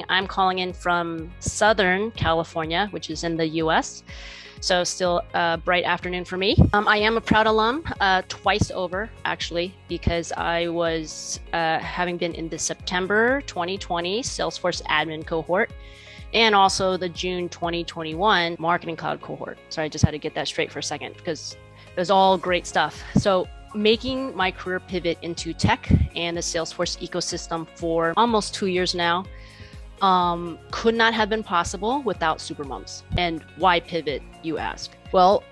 I'm calling in from Southern California, which is in the US. So still a bright afternoon for me. I am a proud alum, twice over actually, because I was having been in the September 2020 Salesforce admin cohort and also the June 2021 Marketing Cloud cohort. So I just had to get that straight for a second because it was all great stuff. So making my career pivot into tech and the Salesforce ecosystem for almost 2 years now could not have been possible without Supermums. And why pivot, you ask? Well,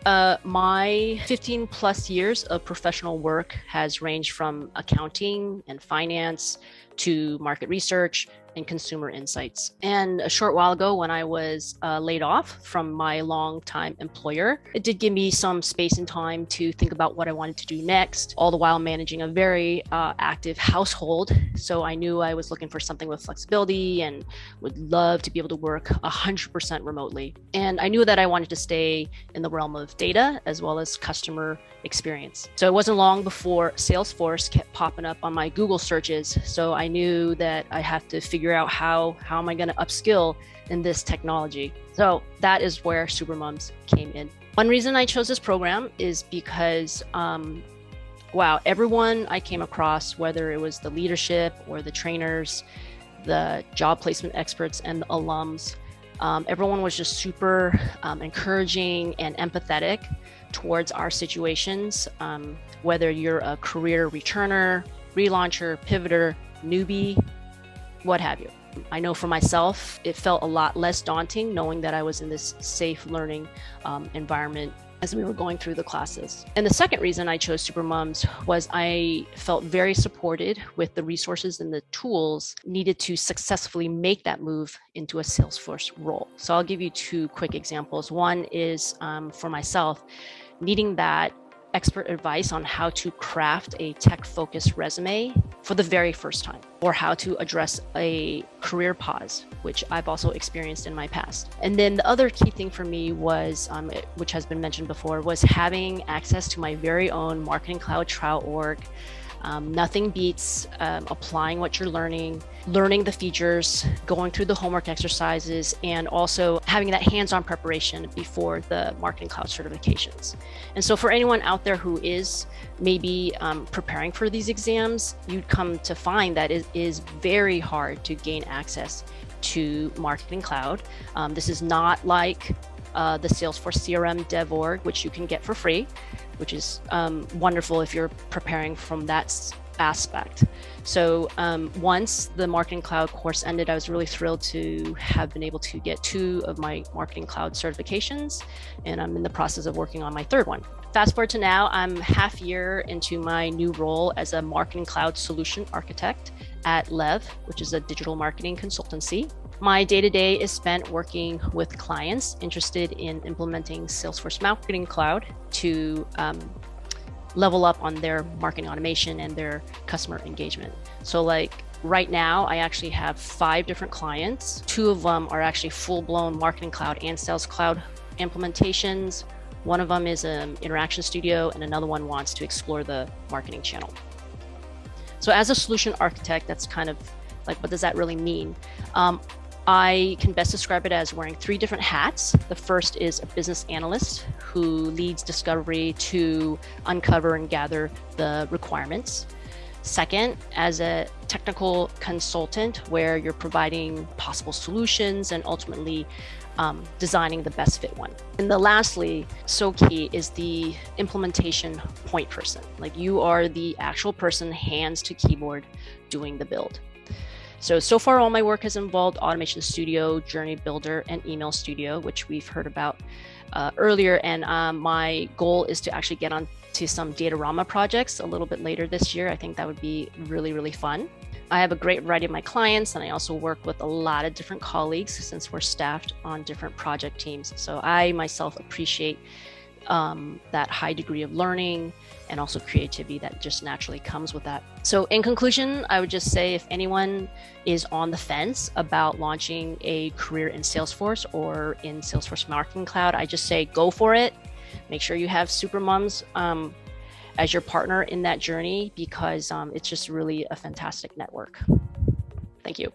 my 15 plus years of professional work has ranged from accounting and finance to market research and consumer insights. And a short while ago, when I was laid off from my longtime employer, it did give me some space and time to think about what I wanted to do next, all the while managing a very active household. So I knew I was looking for something with flexibility and would love to be able to work 100% remotely. And I knew that I wanted to stay in the realm of data as well as customer experience. So it wasn't long before Salesforce kept popping up on my Google searches. So I knew that I have to figure out how am I going to upskill in this technology. So that is where Supermums came in. One reason I chose this program is because, wow, everyone I came across, whether it was the leadership or the trainers, the job placement experts and the alums, everyone was just super encouraging and empathetic towards our situations, whether you're a career returner, relauncher, pivoter, newbie, what have you. I know for myself, it felt a lot less daunting knowing that I was in this safe learning environment as we were going through the classes. And the second reason I chose Supermums was I felt very supported with the resources and the tools needed to successfully make that move into a Salesforce role. So I'll give you two quick examples. One is for myself, needing that expert advice on how to craft a tech-focused resume for the very first time, or how to address a career pause, which I've also experienced in my past. And then the other key thing for me was, which has been mentioned before, was having access to my very own Marketing Cloud trial org. Nothing beats applying what you're learning the features, going through the homework exercises, and also having that hands-on preparation before the Marketing Cloud certifications. And so for anyone out there who is maybe preparing for these exams, you'd come to find that it is very hard to gain access to Marketing Cloud. This is not like the Salesforce CRM Dev Org, which you can get for free, which is wonderful if you're preparing from that aspect. So once the Marketing Cloud course ended, I was really thrilled to have been able to get 2 of my Marketing Cloud certifications, and I'm in the process of working on my 3rd one. Fast forward to now, I'm half year into my new role as a Marketing Cloud solution architect at Lev, which is a digital marketing consultancy. My day-to-day is spent working with clients interested in implementing Salesforce Marketing Cloud to level up on their marketing automation and their customer engagement. So like right now, I actually have 5 different clients. 2 of them are actually full-blown Marketing Cloud and Sales Cloud implementations. One of them is an interaction studio, and another one wants to explore the marketing channel. So as a solution architect, that's kind of like, what does that really mean? I can best describe it as wearing 3 different hats. The first is a business analyst who leads discovery to uncover and gather the requirements. Second, as a technical consultant, where you're providing possible solutions and ultimately designing the best fit one. And the lastly, so key, is the implementation point person. Like, you are the actual person, hands to keyboard, doing the build. So far, all my work has involved Automation Studio, Journey Builder, and Email Studio, which we've heard about earlier. And my goal is to actually get on to some Datarama projects a little bit later this year. I think that would be really, really fun. I have a great variety of my clients, and I also work with a lot of different colleagues since we're staffed on different project teams. So I myself appreciate that high degree of learning and also creativity that just naturally comes with that. So in conclusion, I would just say if anyone is on the fence about launching a career in Salesforce or in Salesforce Marketing Cloud, I just say go for it. Make sure you have Supermums as your partner in that journey, because it's just really a fantastic network. Thank you.